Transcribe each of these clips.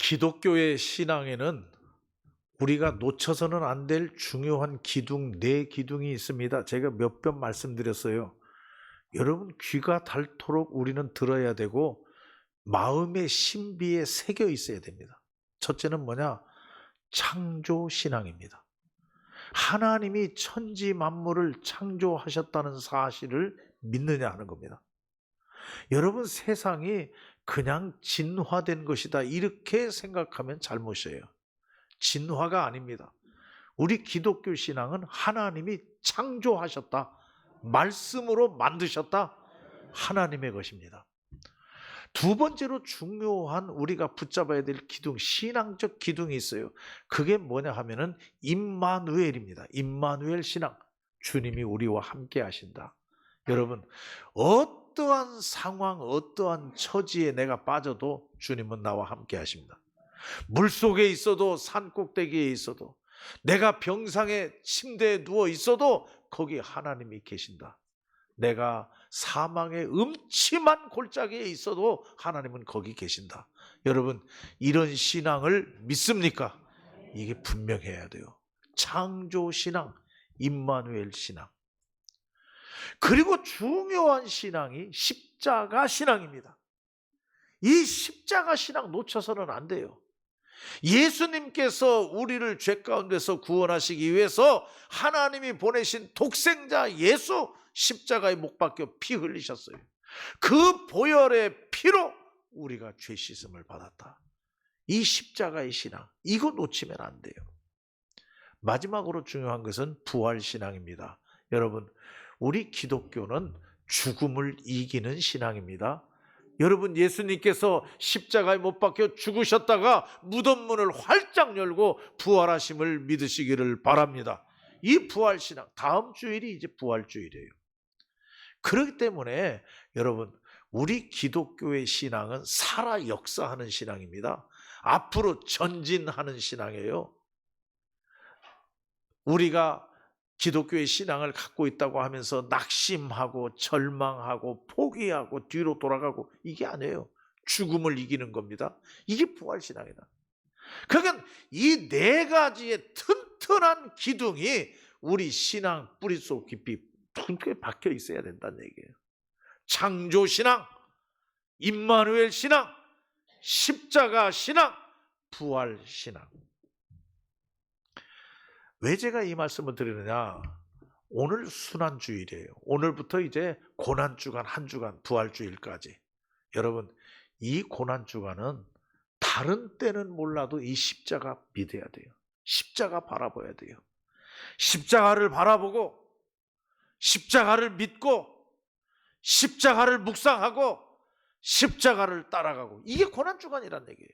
기독교의 신앙에는 우리가 놓쳐서는 안 될 중요한 기둥, 네 기둥이 있습니다. 제가 몇 번 말씀드렸어요. 여러분, 귀가 닳도록 우리는 들어야 되고 마음의 신비에 새겨 있어야 됩니다. 첫째는 뭐냐? 창조신앙입니다. 하나님이 천지 만물을 창조하셨다는 사실을 믿느냐 하는 겁니다. 여러분, 세상이 그냥 진화된 것이다 이렇게 생각하면 잘못이에요. 진화가 아닙니다. 우리 기독교 신앙은 하나님이 창조하셨다, 말씀으로 만드셨다, 하나님의 것입니다. 두 번째로 중요한 우리가 붙잡아야 될 기둥, 신앙적 기둥이 있어요. 그게 뭐냐 하면은 임마누엘입니다. 임마누엘 신앙. 주님이 우리와 함께 하신다. 여러분, 어떠한 상황, 어떠한 처지에 내가 빠져도 주님은 나와 함께 하십니다. 물속에 있어도, 산 꼭대기에 있어도, 내가 병상에 침대에 누워 있어도 거기 하나님이 계신다. 내가 사망의 음침한 골짜기에 있어도 하나님은 거기 계신다. 여러분, 이런 신앙을 믿습니까? 이게 분명해야 돼요. 창조신앙, 임마누엘 신앙. 그리고 중요한 신앙이 십자가 신앙입니다. 이 십자가 신앙 놓쳐서는 안 돼요. 예수님께서 우리를 죄 가운데서 구원하시기 위해서 하나님이 보내신 독생자 예수, 십자가에 못 박혀 피 흘리셨어요. 그 보혈의 피로 우리가 죄 씻음을 받았다. 이 십자가의 신앙, 이거 놓치면 안 돼요. 마지막으로 중요한 것은 부활신앙입니다. 여러분, 우리 기독교는 죽음을 이기는 신앙입니다. 여러분, 예수님께서 십자가에 못 박혀 죽으셨다가 무덤 문을 활짝 열고 부활하심을 믿으시기를 바랍니다. 이 부활신앙, 다음 주일이 이제 부활주일이에요. 그렇기 때문에 여러분, 우리 기독교의 신앙은 살아 역사하는 신앙입니다. 앞으로 전진하는 신앙이에요. 우리가 기독교의 신앙을 갖고 있다고 하면서 낙심하고 절망하고 포기하고 뒤로 돌아가고, 이게 아니에요. 죽음을 이기는 겁니다. 이게 부활신앙이다. 그러니까 이 네 가지의 튼튼한 기둥이 우리 신앙 뿌리 속 깊이 튼튼히 박혀 있어야 된다는 얘기예요. 창조신앙, 임마누엘 신앙, 십자가 신앙, 부활신앙. 왜 제가 이 말씀을 드리느냐? 오늘 순환주일이에요. 오늘부터 이제 고난주간 한 주간, 부활주일까지. 여러분, 이 고난주간은 다른 때는 몰라도 이 십자가 믿어야 돼요. 십자가 바라봐야 돼요. 십자가를 바라보고, 십자가를 믿고, 십자가를 묵상하고, 십자가를 따라가고, 이게 고난주간이란 얘기예요.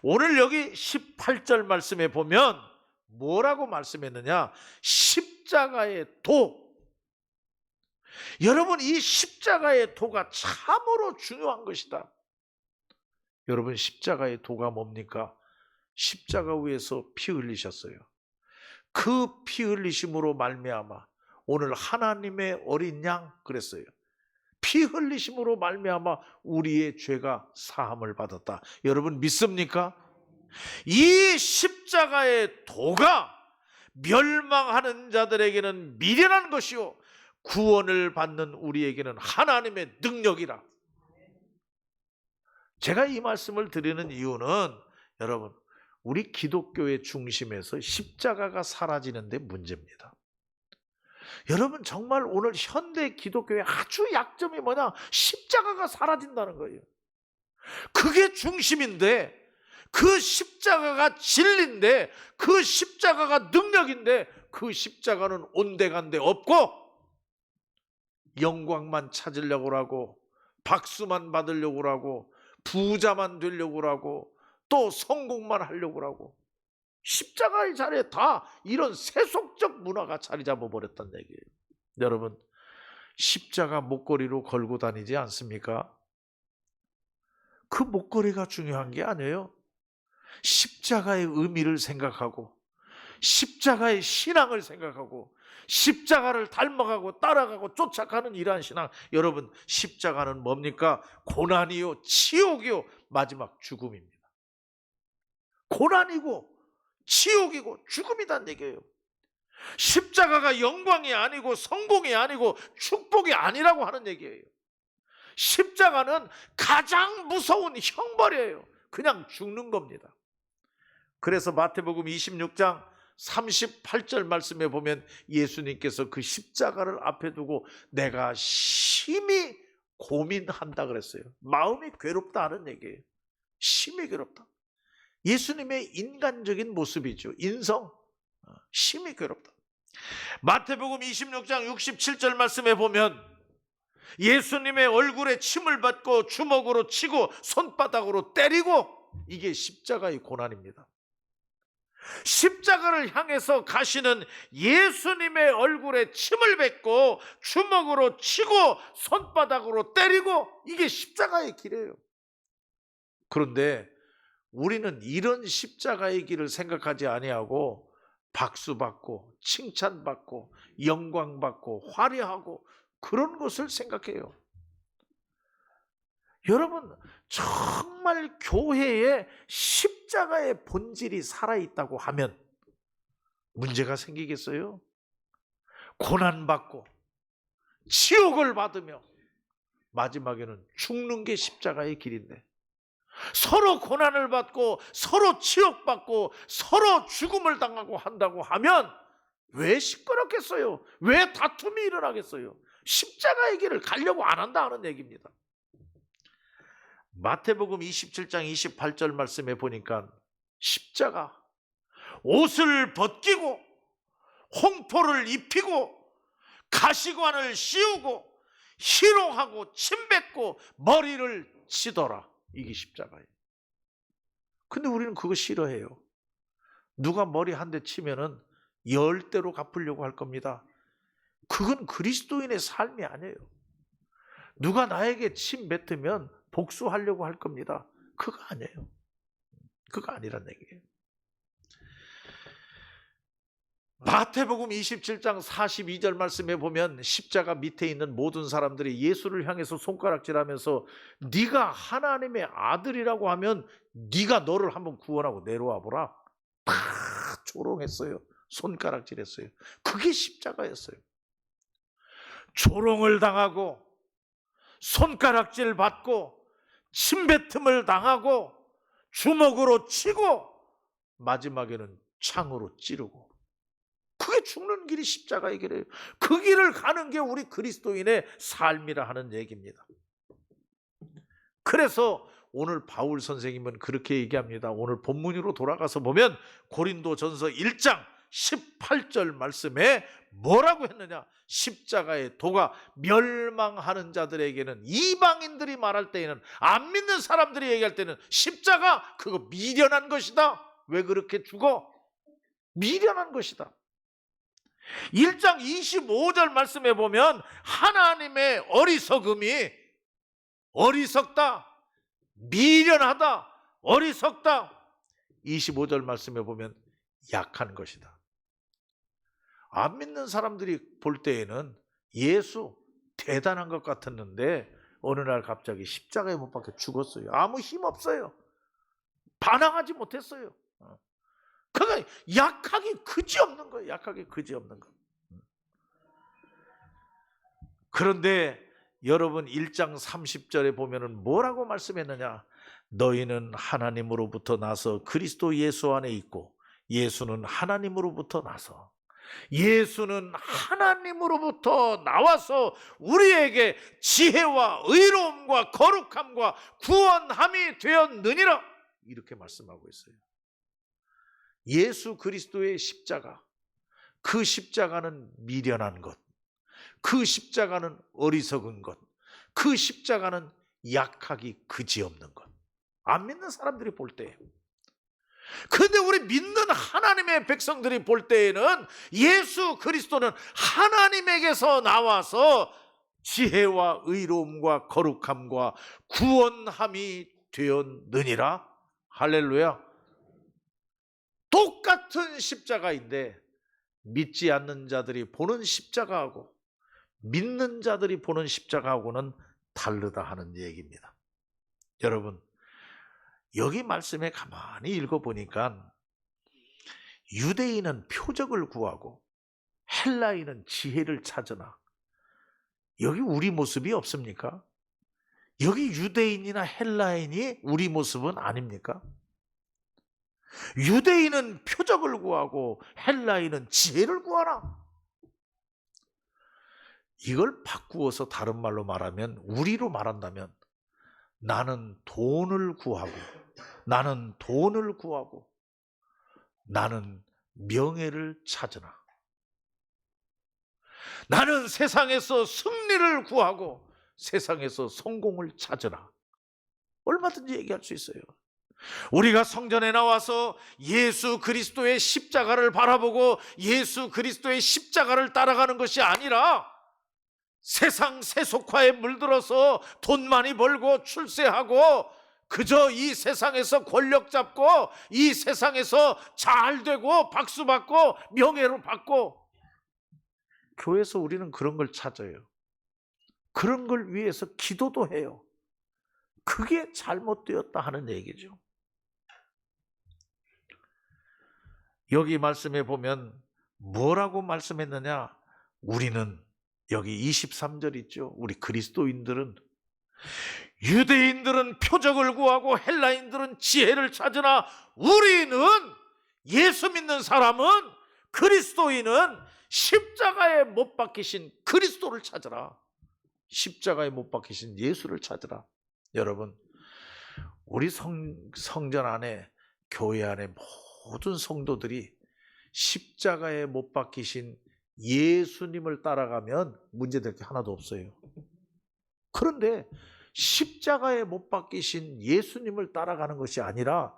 오늘 여기 18절 말씀에 보면 뭐라고 말씀했느냐? 십자가의 도. 여러분, 이 십자가의 도가 참으로 중요한 것이다. 여러분, 십자가의 도가 뭡니까? 십자가 위에서 피 흘리셨어요. 그 피 흘리심으로 말미암아 오늘 하나님의 어린 양 그랬어요. 피 흘리심으로 말미암아 우리의 죄가 사함을 받았다. 여러분, 믿습니까? 이 십자가의 도가 멸망하는 자들에게는 미련한 것이요 구원을 받는 우리에게는 하나님의 능력이라. 제가 이 말씀을 드리는 이유는 여러분, 우리 기독교의 중심에서 십자가가 사라지는 데 문제입니다. 여러분, 정말 오늘 현대 기독교의 아주 약점이 뭐냐? 십자가가 사라진다는 거예요. 그게 중심인데, 그 십자가가 진리인데, 그 십자가가 능력인데, 그 십자가는 온데간데 없고 영광만 찾으려고 하고, 박수만 받으려고 하고, 부자만 되려고 하고, 또 성공만 하려고 하고, 십자가의 자리에 다 이런 세속적 문화가 자리 잡아버렸다는 얘기예요. 여러분, 십자가 목걸이로 걸고 다니지 않습니까? 그 목걸이가 중요한 게 아니에요. 십자가의 의미를 생각하고, 십자가의 신앙을 생각하고, 십자가를 닮아가고 따라가고 쫓아가는 이러한 신앙. 여러분, 십자가는 뭡니까? 고난이요, 치욕이요, 마지막 죽음입니다. 고난이고 지옥이고 죽음이란 얘기예요. 십자가가 영광이 아니고 성공이 아니고 축복이 아니라고 하는 얘기예요. 십자가는 가장 무서운 형벌이에요. 그냥 죽는 겁니다. 그래서 마태복음 26장 38절 말씀에 보면 예수님께서 그 십자가를 앞에 두고 내가 심히 고민한다 그랬어요. 마음이 괴롭다 하는 얘기예요. 심히 괴롭다. 예수님의 인간적인 모습이죠. 인성. 심히 괴롭다. 마태복음 26장 67절 말씀에 보면 예수님의 얼굴에 침을 뱉고 주먹으로 치고 손바닥으로 때리고, 이게 십자가의 고난입니다. 십자가를 향해서 가시는 예수님의 얼굴에 침을 뱉고 주먹으로 치고 손바닥으로 때리고, 이게 십자가의 길이에요. 그런데 우리는 이런 십자가의 길을 생각하지 아니하고 박수받고 칭찬받고 영광받고 화려하고 그런 것을 생각해요. 여러분, 정말 교회에 십자가의 본질이 살아있다고 하면 문제가 생기겠어요? 고난받고 지옥을 받으며 마지막에는 죽는 게 십자가의 길인데, 서로 고난을 받고 서로 치욕받고 서로 죽음을 당하고 한다고 하면 왜 시끄럽겠어요? 왜 다툼이 일어나겠어요? 십자가의 길을 가려고 안 한다 하는 얘기입니다. 마태복음 27장 28절 말씀에 보니까 십자가, 옷을 벗기고 홍포를 입히고 가시관을 씌우고 희롱하고 침뱉고 머리를 치더라. 이게 십자가예요. 근데 우리는 그거 싫어해요. 누가 머리 한 대 치면은 10대로 갚으려고 할 겁니다. 그건 그리스도인의 삶이 아니에요. 누가 나에게 침 뱉으면 복수하려고 할 겁니다. 그거 아니에요. 그거 아니란 얘기예요. 마태복음 27장 42절 말씀에 보면 십자가 밑에 있는 모든 사람들이 예수를 향해서 손가락질하면서 네가 하나님의 아들이라고 하면 네가 너를 한번 구원하고 내려와 보라. 다 조롱했어요. 손가락질했어요. 그게 십자가였어요. 조롱을 당하고 손가락질 받고 침뱉음을 당하고 주먹으로 치고 마지막에는 창으로 찌르고, 그게 죽는 길이 십자가의 길이에요. 그 길을 가는 게 우리 그리스도인의 삶이라 하는 얘기입니다. 그래서 오늘 바울 선생님은 그렇게 얘기합니다. 오늘 본문으로 돌아가서 보면 고린도전서 1장 18절 말씀에 뭐라고 했느냐? 십자가의 도가 멸망하는 자들에게는, 이방인들이 말할 때에는, 안 믿는 사람들이 얘기할 때는 십자가 그거 미련한 것이다. 왜 그렇게 죽어? 미련한 것이다. 1장 25절 말씀에 보면 하나님의 어리석음이, 어리석다, 미련하다, 어리석다. 25절 말씀에 보면 약한 것이다. 안 믿는 사람들이 볼 때에는 예수 대단한 것 같았는데 어느 날 갑자기 십자가에 못 박혀 죽었어요. 아무 힘 없어요. 반항하지 못했어요. 그러니까 약하기 그지없는 거예요. 약하기 그지없는 거. 그런데 여러분 1장 30절에 보면은 뭐라고 말씀했느냐? 너희는 하나님으로부터 나서 그리스도 예수 안에 있고, 예수는 하나님으로부터 나서, 예수는 하나님으로부터 나와서 우리에게 지혜와 의로움과 거룩함과 구원함이 되었느니라. 이렇게 말씀하고 있어요. 예수 그리스도의 십자가, 그 십자가는 미련한 것, 그 십자가는 어리석은 것, 그 십자가는 약하기 그지없는 것. 안 믿는 사람들이 볼 때예요. 근데 우리 믿는 하나님의 백성들이 볼 때에는 예수 그리스도는 하나님에게서 나와서 지혜와 의로움과 거룩함과 구원함이 되었느니라. 할렐루야. 똑같은 십자가인데 믿지 않는 자들이 보는 십자가하고 믿는 자들이 보는 십자가하고는 다르다 하는 얘기입니다. 여러분, 여기 말씀에 가만히 읽어보니까 유대인은 표적을 구하고 헬라인은 지혜를 찾으나, 여기 우리 모습이 없습니까? 여기 유대인이나 헬라인이 우리 모습은 아닙니까? 유대인은 표적을 구하고 헬라인은 지혜를 구하라. 이걸 바꾸어서 다른 말로 말하면, 우리로 말한다면, 나는 돈을 구하고, 나는 돈을 구하고, 나는 명예를 찾으나, 나는 세상에서 승리를 구하고 세상에서 성공을 찾으나, 얼마든지 얘기할 수 있어요. 우리가 성전에 나와서 예수 그리스도의 십자가를 바라보고 예수 그리스도의 십자가를 따라가는 것이 아니라 세상 세속화에 물들어서 돈 많이 벌고 출세하고 그저 이 세상에서 권력 잡고 이 세상에서 잘 되고 박수 받고 명예를 받고, 교회에서 우리는 그런 걸 찾아요. 그런 걸 위해서 기도도 해요. 그게 잘못되었다 하는 얘기죠. 여기 말씀에 보면 뭐라고 말씀했느냐? 우리는, 여기 23절 있죠. 우리 그리스도인들은, 유대인들은 표적을 구하고 헬라인들은 지혜를 찾으나 우리는, 예수 믿는 사람은, 그리스도인은 십자가에 못 박히신 그리스도를 찾으라. 십자가에 못 박히신 예수를 찾으라. 여러분, 우리 성전 안에, 교회 안에 모든 성도들이 십자가에 못 박히신 예수님을 따라가면 문제될 게 하나도 없어요. 그런데 십자가에 못 박히신 예수님을 따라가는 것이 아니라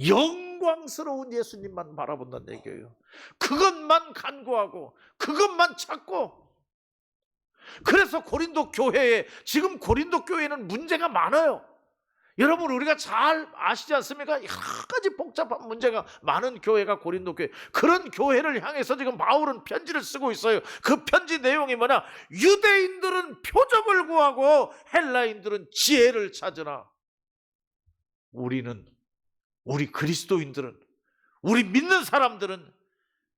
영광스러운 예수님만 바라본다는 얘기예요. 그것만 간구하고 그것만 찾고. 그래서 고린도 교회에, 지금 고린도 교회는 문제가 많아요. 여러분, 우리가 잘 아시지 않습니까? 여러 가지 복잡한 문제가 많은 교회가 고린도 교회. 그런 교회를 향해서 지금 바울은 편지를 쓰고 있어요. 그 편지 내용이 뭐냐? 유대인들은 표적을 구하고 헬라인들은 지혜를 찾으나 우리 그리스도인들은, 우리 믿는 사람들은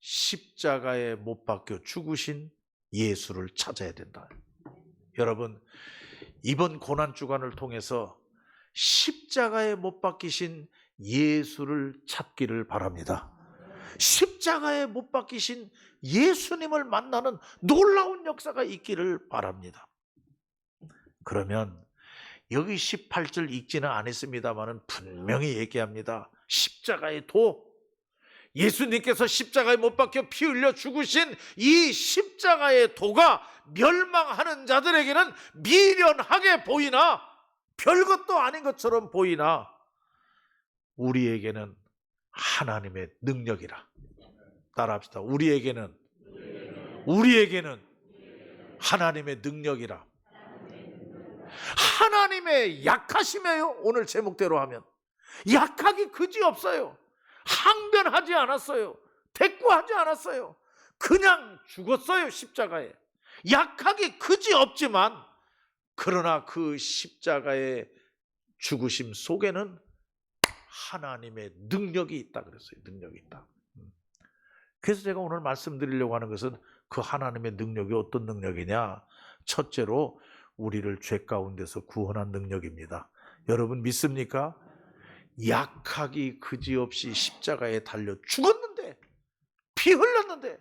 십자가에 못 박혀 죽으신 예수를 찾아야 된다. 여러분, 이번 고난주간을 통해서 십자가에 못 박히신 예수를 찾기를 바랍니다. 십자가에 못 박히신 예수님을 만나는 놀라운 역사가 있기를 바랍니다. 그러면 여기 18절 읽지는 않았습니다만 분명히 얘기합니다. 십자가의 도, 예수님께서 십자가에 못 박혀 피 흘려 죽으신 이 십자가의 도가 멸망하는 자들에게는 미련하게 보이나, 별것도 아닌 것처럼 보이나 우리에게는 하나님의 능력이라. 따라합시다. 우리에게는 하나님의 능력이라. 하나님의 약하심이에요. 오늘 제목대로 하면 약하기 그지없어요. 항변하지 않았어요. 대꾸하지 않았어요. 그냥 죽었어요. 십자가에. 약하기 그지없지만, 그러나 그 십자가의 죽으심 속에는 하나님의 능력이 있다 그랬어요. 능력이 있다. 그래서 제가 오늘 말씀드리려고 하는 것은 그 하나님의 능력이 어떤 능력이냐? 첫째로 우리를 죄 가운데서 구원한 능력입니다. 여러분 믿습니까? 약하기 그지없이 십자가에 달려 죽었는데, 피 흘렸는데,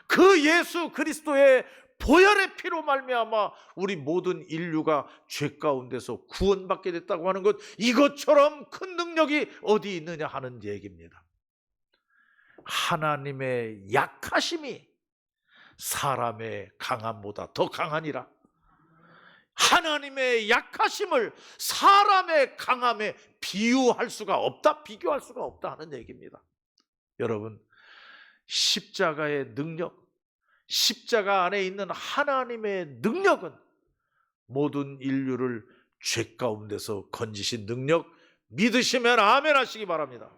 그 예수 그리스도의 보혈의 피로 말미암아 우리 모든 인류가 죄 가운데서 구원받게 됐다고 하는 것, 이것처럼 큰 능력이 어디 있느냐 하는 얘기입니다. 하나님의 약하심이 사람의 강함보다 더 강하니라. 하나님의 약하심을 사람의 강함에 비유할 수가 없다, 비교할 수가 없다 하는 얘기입니다. 여러분, 십자가의 능력, 십자가 안에 있는 하나님의 능력은 모든 인류를 죄 가운데서 건지신 능력, 믿으시면 아멘 하시기 바랍니다.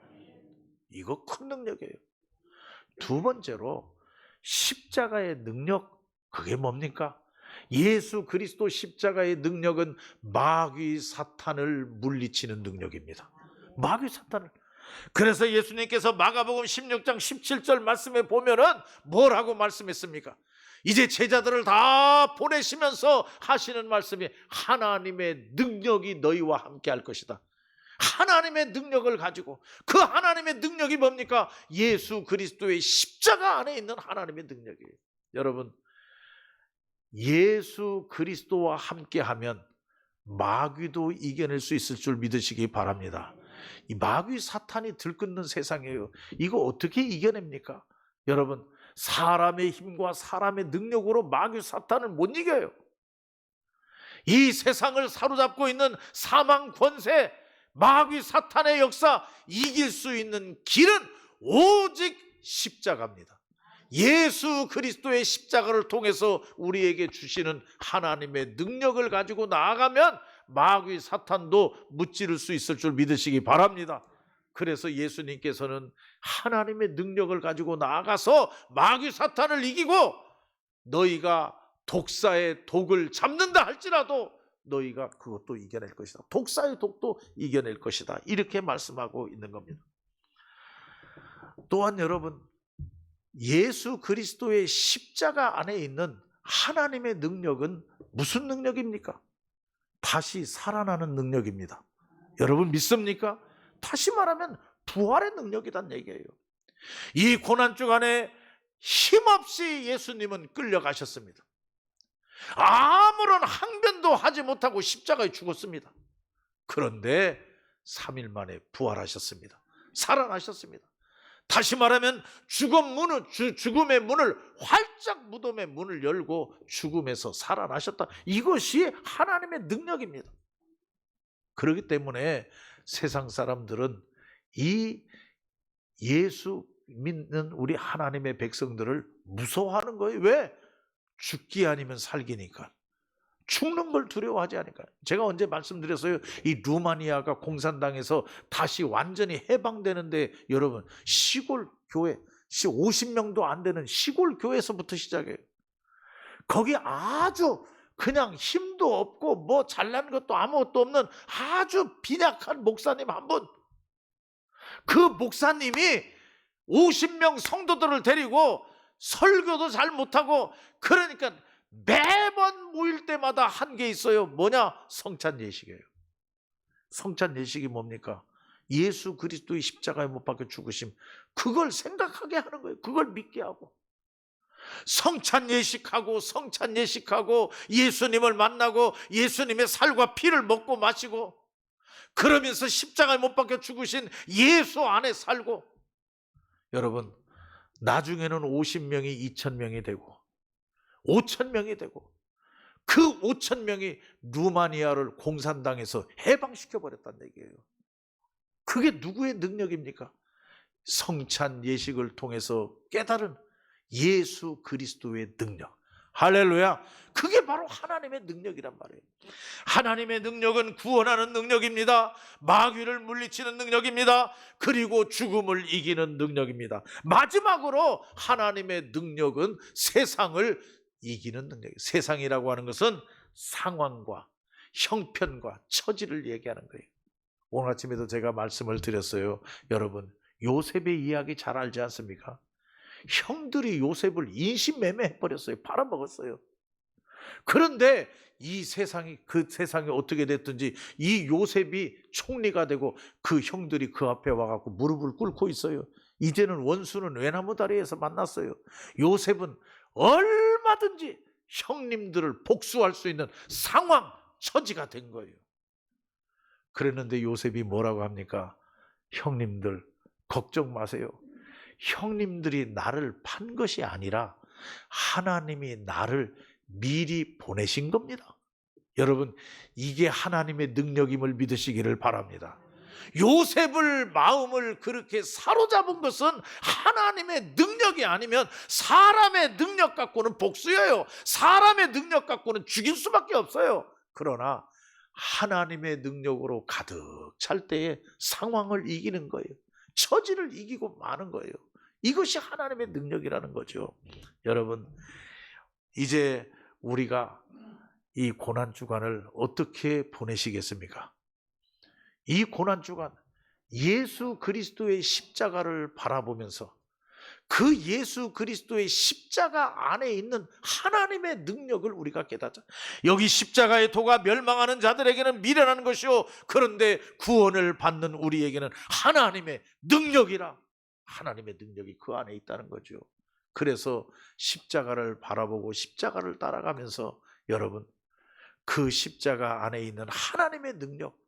이거 큰 능력이에요. 두 번째로 십자가의 능력, 그게 뭡니까? 예수 그리스도 십자가의 능력은 마귀 사탄을 물리치는 능력입니다. 마귀 사탄을. 그래서 예수님께서 마가복음 16장 17절 말씀에 보면은 뭐라고 말씀했습니까? 이제 제자들을 다 보내시면서 하시는 말씀이 하나님의 능력이 너희와 함께 할 것이다. 하나님의 능력을 가지고, 그 하나님의 능력이 뭡니까? 예수 그리스도의 십자가 안에 있는 하나님의 능력이에요. 여러분, 예수 그리스도와 함께하면 마귀도 이겨낼 수 있을 줄 믿으시기 바랍니다. 이 마귀 사탄이 들끓는 세상이에요. 이거 어떻게 이겨냅니까? 여러분, 사람의 힘과 사람의 능력으로 마귀 사탄을 못 이겨요. 이 세상을 사로잡고 있는 사망 권세, 마귀 사탄의 역사, 이길 수 있는 길은 오직 십자가입니다. 예수 그리스도의 십자가를 통해서 우리에게 주시는 하나님의 능력을 가지고 나아가면 마귀 사탄도 무찌를 수 있을 줄 믿으시기 바랍니다. 그래서 예수님께서는 하나님의 능력을 가지고 나아가서 마귀 사탄을 이기고, 너희가 독사의 독을 잡는다 할지라도 너희가 그것도 이겨낼 것이다. 독사의 독도 이겨낼 것이다. 이렇게 말씀하고 있는 겁니다. 또한 여러분, 예수 그리스도의 십자가 안에 있는 하나님의 능력은 무슨 능력입니까? 다시 살아나는 능력입니다. 여러분 믿습니까? 다시 말하면 부활의 능력이란 얘기예요. 이 고난 주간에 힘없이 예수님은 끌려가셨습니다. 아무런 항변도 하지 못하고 십자가에 죽었습니다. 그런데 3일 만에 부활하셨습니다. 살아나셨습니다. 다시 말하면 죽음의 문을 활짝, 무덤의 문을 열고 죽음에서 살아나셨다. 이것이 하나님의 능력입니다. 그렇기 때문에 세상 사람들은 이 예수 믿는 우리 하나님의 백성들을 무서워하는 거예요. 왜? 죽기 아니면 살기니까. 죽는 걸 두려워하지 않으니까. 제가 언제 말씀드렸어요? 이 루마니아가 공산당에서 다시 완전히 해방되는데, 여러분, 시골 교회, 50명도 안 되는 시골 교회에서부터 시작해요. 거기 아주 그냥 힘도 없고 뭐 잘난 것도 아무것도 없는 아주 빈약한 목사님 한 분, 그 목사님이 50명 성도들을 데리고 설교도 잘 못하고, 그러니까 매번 모일 때마다 한 게 있어요. 뭐냐? 성찬 예식이에요. 성찬 예식이 뭡니까? 예수 그리스도의 십자가에 못 박혀 죽으심, 그걸 생각하게 하는 거예요. 그걸 믿게 하고, 성찬 예식하고 예수님을 만나고 예수님의 살과 피를 먹고 마시고, 그러면서 십자가에 못 박혀 죽으신 예수 안에 살고. 여러분, 나중에는 50명이 2,000명이 되고 5,000명이 되고, 그 5,000명이 루마니아를 공산당에서 해방시켜버렸다는 얘기예요. 그게 누구의 능력입니까? 성찬 예식을 통해서 깨달은 예수 그리스도의 능력. 할렐루야. 그게 바로 하나님의 능력이란 말이에요. 하나님의 능력은 구원하는 능력입니다. 마귀를 물리치는 능력입니다. 그리고 죽음을 이기는 능력입니다. 마지막으로 하나님의 능력은 세상을 이기는 능력이에요. 세상이라고 하는 것은 상황과 형편과 처지를 얘기하는 거예요. 오늘 아침에도 제가 말씀을 드렸어요. 여러분, 요셉의 이야기 잘 알지 않습니까? 형들이 요셉을 인신매매해버렸어요. 팔아먹었어요. 그런데 이 세상이, 그 세상이 어떻게 됐든지 이 요셉이 총리가 되고 그 형들이 그 앞에 와갖고 무릎을 꿇고 있어요. 이제는 원수는 외나무 다리에서 만났어요. 요셉은 얼마든지 형님들을 복수할 수 있는 상황, 처지가 된 거예요. 그랬는데 요셉이 뭐라고 합니까? 형님들 걱정 마세요. 형님들이 나를 판 것이 아니라 하나님이 나를 미리 보내신 겁니다. 여러분, 이게 하나님의 능력임을 믿으시기를 바랍니다. 요셉을 마음을 그렇게 사로잡은 것은 하나님의 능력이 아니면 사람의 능력 갖고는 복수예요. 사람의 능력 갖고는 죽일 수밖에 없어요. 그러나 하나님의 능력으로 가득 찰 때에 상황을 이기는 거예요. 처지를 이기고 마는 거예요. 이것이 하나님의 능력이라는 거죠. 여러분, 이제 우리가 이 고난주간을 어떻게 보내시겠습니까? 이 고난주간 예수 그리스도의 십자가를 바라보면서 그 예수 그리스도의 십자가 안에 있는 하나님의 능력을 우리가 깨닫자. 여기 십자가의 도가 멸망하는 자들에게는 미련한 것이요 그런데 구원을 받는 우리에게는 하나님의 능력이라. 하나님의 능력이 그 안에 있다는 거죠. 그래서 십자가를 바라보고 십자가를 따라가면서 여러분, 그 십자가 안에 있는 하나님의 능력,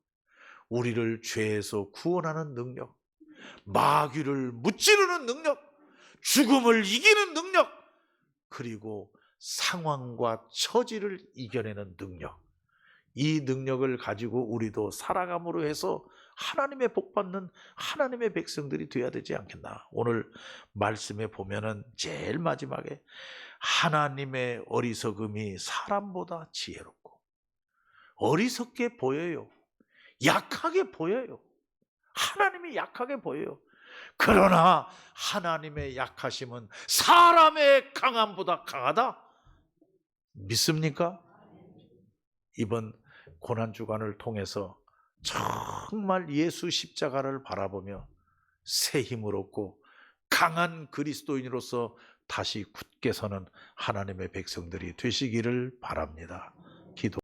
우리를 죄에서 구원하는 능력, 마귀를 무찌르는 능력, 죽음을 이기는 능력, 그리고 상황과 처지를 이겨내는 능력, 이 능력을 가지고 우리도 살아감으로 해서 하나님의 복받는 하나님의 백성들이 되어야 되지 않겠나. 오늘 말씀에 보면은 제일 마지막에 하나님의 어리석음이 사람보다 지혜롭고, 어리석게 보여요. 약하게 보여요. 하나님이 약하게 보여요. 그러나 하나님의 약하심은 사람의 강함보다 강하다. 믿습니까? 이번 고난주간을 통해서 정말 예수 십자가를 바라보며 새 힘을 얻고 강한 그리스도인으로서 다시 굳게 서는 하나님의 백성들이 되시기를 바랍니다. 기도